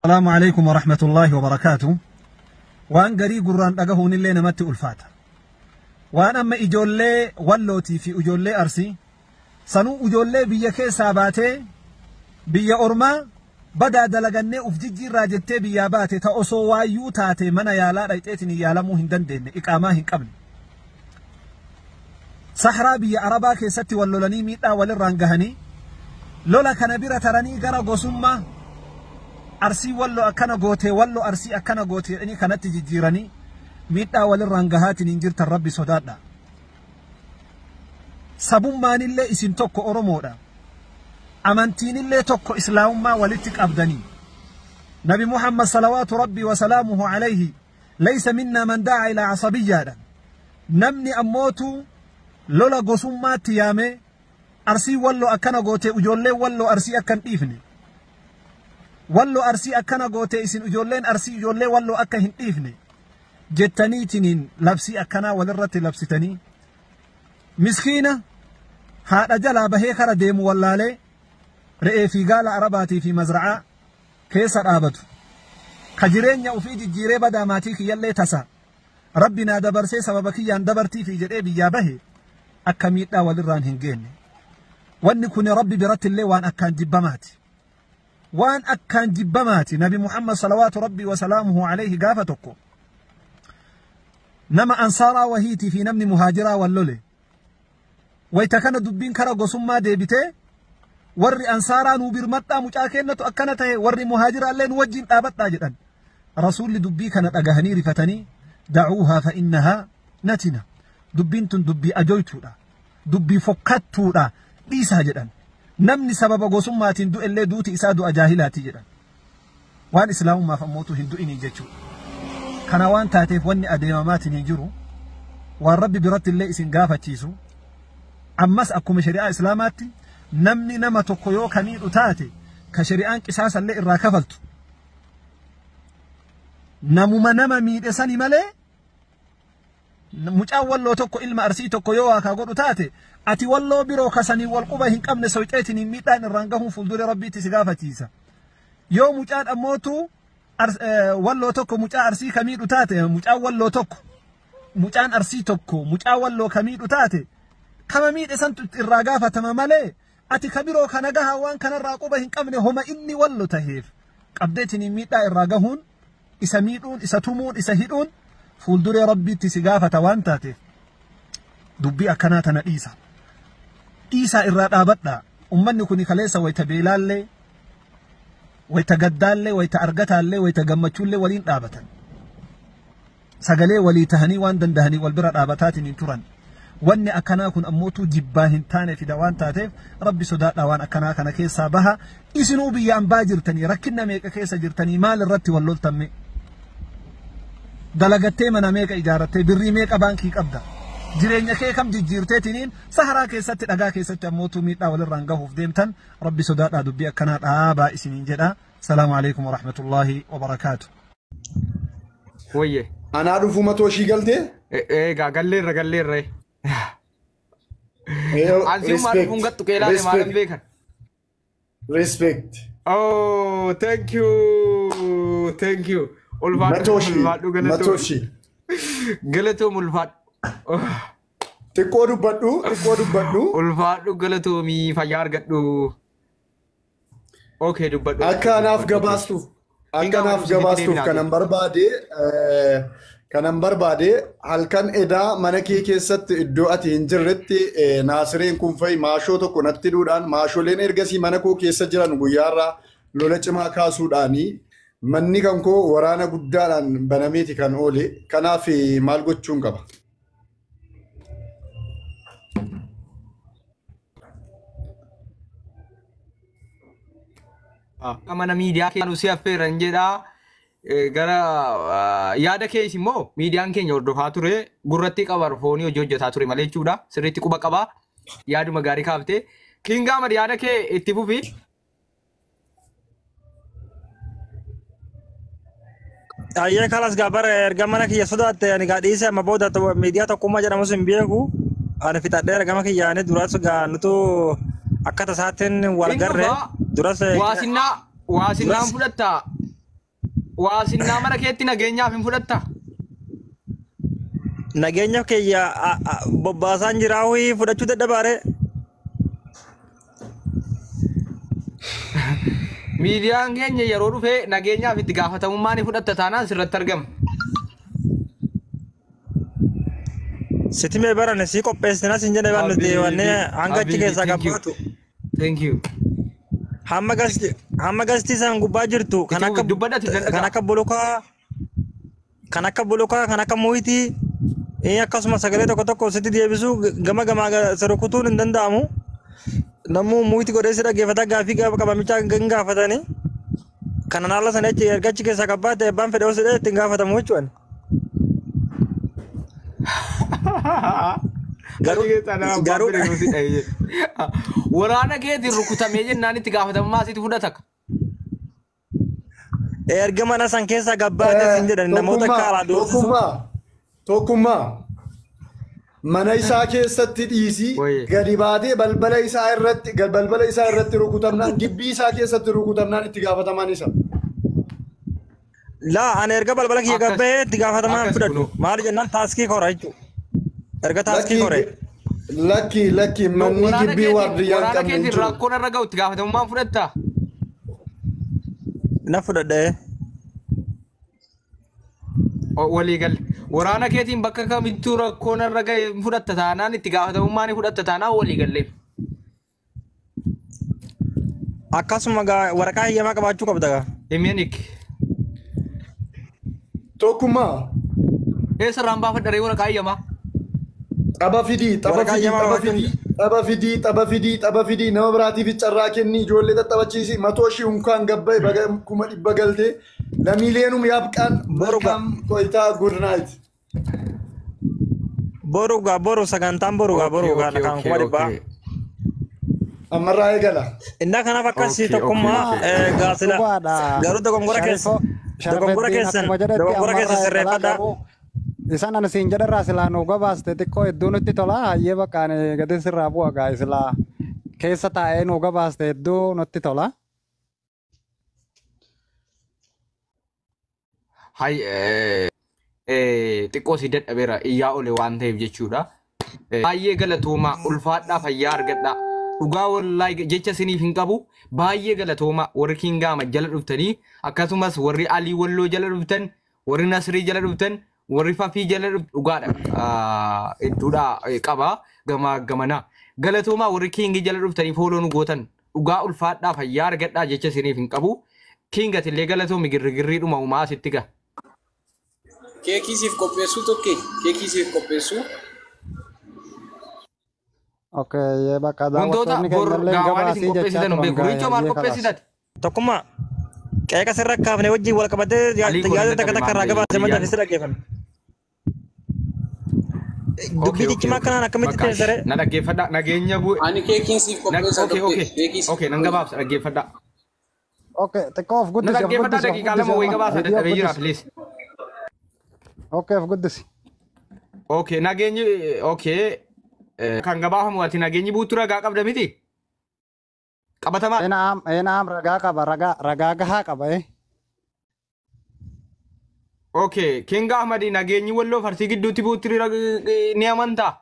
السلام عليكم ورحمة الله وبركاته. وان قري قران أقهون اللي نمت ألفاتا وان أما إجولي واللوتي في إجولي أرسي سنو إجولي بيكي ساباتي بيا أرما بدا دلغني أفججي راجتي بيا باتي تأسو وايو تاتي من يالا ريتيتني يالمو هندن دين إقاماهن قبل صحرا بيا عربا كيستي واللولاني ميتا والرانقهني لولا كنبيرة تراني غرا قسمة أرسي واللو أكنا غوتي واللو أرسي أكنا غوتي إني كانت جيراني ميتا والرانقهات ننجرت الرب صدادا سبون مان اللي اسم توكو أرمودا أمانتين اللي توكو إسلام ما ولتك أبداني نبي محمد صلوات ربي وسلامه عليه ليس منا من داعي إلى عصبية نمني أموتو لولا قسمة تيامي أرسي واللو أكنا غوتي أجولي واللو أرسي أكن إيفني واللو أرسي أكنا غوتي إسن أجولين أرسي أجولي واللو أكهن إيفني جتني تنين لبسي أكنا ولرتي لبستني مسكينة هذا جلا بهي خرا ديم والله رئي في قال عرباتي في مزرعة كيسر آبتو خجرين يوفي جيري بدا ماتيك يلي تسا ربنا دبرسي سببكي يان دبرتي في جرئي بيابه أكميتنا ولران هنجيني وان كوني ربي برت الله وان أكان جبماتي وان أكان جبماتي نبي محمد صلوات ربي وسلامه عليه قافتكو نما أنصارا وهيتي في نمن مهاجرا واللولي ويتكن دبين كرا قسما ديبته ورّي أنصارا نوبر مطا مجاكينة أكنته ورّي مهاجرا اللي نوجين آبتا جدًا رسول دبي كانت أغهني رفتني دعوها فإنها نتنا دبين تن دبي أجويتو دبي فكتو ديسا جدًا نمني سبب قسما تندو اللي دوتي إسادو أجاهلاتي جدًا وان إسلام ما فموتو هندو إني جتشو كانوان تاتيف واني أديمامات نيجرو وان ربي برت اللي إسن غافة تيسو أمس أكو شريعة إسلاماتي نمني نما تقيو كميد أتاتي كشريعان كساسا اللي إراكفلتو نمو نما ميد إساني مالي مجا والله تقو إلما أرسي تقيو وكاقود أتاتي أتي والله برو كساني والقوبة هنكمن سويتيني ميتان الرانقهم فلدور ربي تسقافة تيسا يوم مجاد أموتو والله تقو مجا أرسي كميد أتاتي مجا والله تقو مجان أرسي تقو مجا والله كميد أتاتي كما ميد إسان الرقافة تمامالي أتي كبيرو كنغاها وان كان الراقوبة هنكمن هما إني والله تهيف قبدتني ميتا الراقهون إسا ميدون إسا تومون إسا هيدون فولدوري ربي تسقافة وان تاتي دبي أكناتنا إيسا الرقابتنا أمني كوني خليسا ويتبيلالي ويتقدالي ويتأرقتالي ويتقمتشولي ولين رابطا سقلي ولي تهني وان دندهني والبرا رابطات ننتران واني أكنا كن أموتو جباهن تاني في دوان تاتيف ربي صدات وان أكنا كنا كيسا بها إسنو بيان باجرتني ركنا ميكا كيسا جرتني مال الرتي واللول تمي دلقتي منا ميكا إجارتي بري ميكا بانكي قبدا جرين كم جيرتي تنين سهرا كيسا تلقا كيسا أموتو ميتا وللرانقه في ديمتن ربي صدات دبي أكنا آبا إسنين جدا السلام عليكم ورحمة الله وبركاته ويه أنا أعرف ما توشي قلتي؟ إيه قال عزيز ما نفهم قط كيلا لي ما نبيكن respect oh thank you ماتوشي قلتو ملفات تقولوا بدو الفات قلتو مي فيار قدو اوكي دبدو أكناف جباستوف كنمبر بعدي هل كان إذا منكي كيست الدعاء إنجرتي ناصرين كون في ماشوتو كنتي دوران ماشولين إرجسي منكو كيست جران غيارا لولج ما كاسوداني مني كانكو ورانا قدران بناميتي كان أولي كنا في مالغو تشونغبا أما ميديا كانوا سيافير رنجدا gara yaada keessa immoo miidiyaan keenya hordofaa ture gurratti qabar foonii hojii hojjetaa ture malee jechuudha sirriitti quba qabaa yaaduma gaarii kaaftee Kingaa madi yaada kee itti fufi ayye kalas gabar ergamana kiya sodaate ani gadhiise amma booda miidiyaa tokkummaa jedhamu sin beeku ani fitadhee ergama kiyyaane duras nutu akkata isaatiin wal garre duras waasinaan fudhatta Waasinnaa mana keetti nageenyaaf hin fudhatta. Nageenya kiyya bobbaasaan jiraawii fudhachuu dadhabaare. Miidiyaan keenya yeroo dhufee nageenyaaf itti gaafatamummaa ni fudhatta taanaan sirratti argama. Sitimee barane si qopheessina sin jedhe waan nuti wanne hanga achi keessaa qabaatu. Thank you. Hamma gasti isaan gubbaa jirtu kan akka bolokaa kan akka muhitii akkasuma sagalee tokko sitti deebisu gama sarukutuun hin danda'amu. Namuu muhitii godhee si dhaggeeffata gaafii qabamichaa hin gaafatanii. Kana naala sana erga achi keessaa qabaate abbaan fedhe hosidhe ittiin gaafatamu jechuudha. Waraana keetiin rukutamee jennaan itti gaafatamummaa sitti fudhata. Erga mana san keessaa gabbaate sin jedhan namoota kaalaa doorsisu. Tokkummaa mana isaa keessatti dhiisi gadi baatee balbala isaa irratti rukutamnaan gibbii isaa keessatti rukutamnaan itti gaafatamaan isa. Laa ani erga balbala kiyya gabbee itti gaafatamaan fudhadhu. Maal jennaan taaskii kora jechuudha. Erga taaskii kore. Lakki manni gibbii waardiyyaan qabne jechuudha. Rakkoon irra ga'u itti gaafatamummaan fudhattaa? Na fudhadhee. Waliigal waraana keetiin bakka kamittuu rakkoon irra ga'e fudhatta taanaan itti gaafatamummaa ni fudhatta taanaan waliigallee. Akkasuma waraqaa hiyyamaa qabaachuu qabda gaa. Himeenik. Tokkummaa. Eessarraan baafadha ree waraqaa hiyyamaa? Tapha fidii nama biraatiif carraa kenni ijoollee taphaachiisi matoo ishii unkaan gabbaa'e baga 100 galtee lamiileenum yaabqaan barkaam qoyitaa good night. Boru sagantaan boru kan kuma dhibbaa. Ammarraa eegala. Innaa kanaaf akkasii tokkummaa gaasila garuu dogongora keessan sirreeffadhaa. Isaan ana siin jedharraa silaa nu gabaaste xiqqoo hedduu nutti tola hayyee bakkaan gadi sirraa bu'a gaa silaa keessa taa'ee nu gabaaste hedduu nutti tola. Hay xiqqoo si dadhabeera iyyaa ole waan ta'eef jechuudha. Baay'ee galatoomaa ulfaadhaa fayyaa argadhaa. Dhugaa wallaahi jecha siniif hin qabu baay'ee galatoomaa warri Kingaama jala dhuftanii akkasumas warri Alii Walloo jala dhuftan warri Nasrii jala dhuftan. Warri Fafii jala dhugaadha hedduudha qaba gamana galatoomaa warri Kingi jala dhuftanii fooloo nu gootan dhugaa ulfaadhaa fayyaa argadhaa jecha isiniif hin qabu Kingatillee galatoomi girrigirrii dhuma uumaa asitti gaa. Keekii siif qopheessuu tokkee keekii siif qopheessuu. Okay bakka wantoota gaawwan isin qopheessitan hin beeku riichoo maal qopheessitati? Tokkummaa qeeqa sirra kaafne wajjin wal qabatee yaada takka irraa gabaasee madda fi sirra geeffame. Dubbii xiqqaa kanaan akkamitti teessare? Na dhaggeeffadhaa nageenya bu'e. Ani keekiin siif qopheessaa tokkee. Okay nan gabaabsa dhaggeeffadhaa. Okay xiqqoo of guddisi. Na dhaggeeffadhaa daqiiqaa lama wayii gabaasa dadhabee jira please. Okay of guddisi. Okay nageenyi okay kan gabaafamu ati nageenyi buutu ragaa qabda miti? Qabatamaa. Enaam ragaa qaba ragaa gahaa qaba Okay, Kinga Ahmadi nageenyi Walloo farsii gidduutti buutti ni amantaa?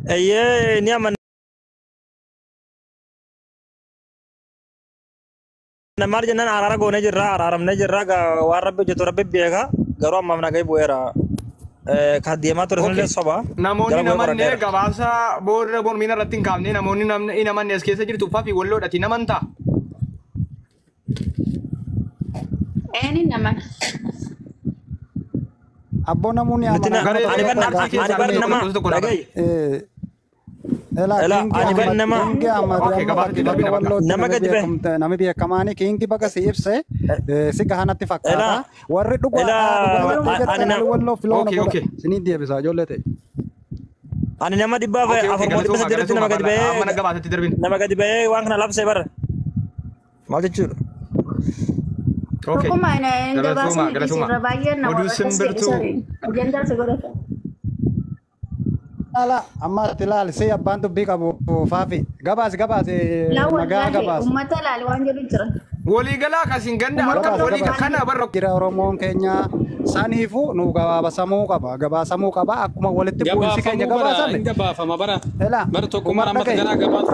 Eeyyee ni amanna. Maal jennaan araara goonee jirra araaramnee jirra waan rabbi hojjetu rabbi beeka garuu ammaaf nagaa bu'eera. Kan deemaa ture sun soba. Namoonni namanne gabaasa booda mormiin irratti hin kaafne namoonni namanne as keessa jirtu Fafii Walloodhati namantaa? Ini nama. Abbo namoonni amana. Ani bar nama. Ani bar nama. Nama gadi be. Nami beekamaani kingi baga si ibse si gahanatti fakkaata. Warri Okay. Sini deebisa ijoollee ta'e. Ani nama dhibbaa fi afur mootii bisa jirti nama gadi ba'ee. Mana gabaasatti darbin. Nama gadi ba'ee waan kana labsee bara. Maal jechuudha? Okay. Galatuma. Oduu simbirtuu. ala amma tilal sai abban dubbi qabu faafi gabaas لا nagaa والله gabaas أمتا لا لوان جلو جرا Walii galaa kasiin ganda akka gabaas walii gabaas kana barra jira oromoon keenya saniifu nu gabaasamuu qaba akkuma walitti bu'insi keenya Gabaafamuu bara gabaasame hin gabaafama bara ela bara tokko mara umarra mata keenya garaa gabaatu.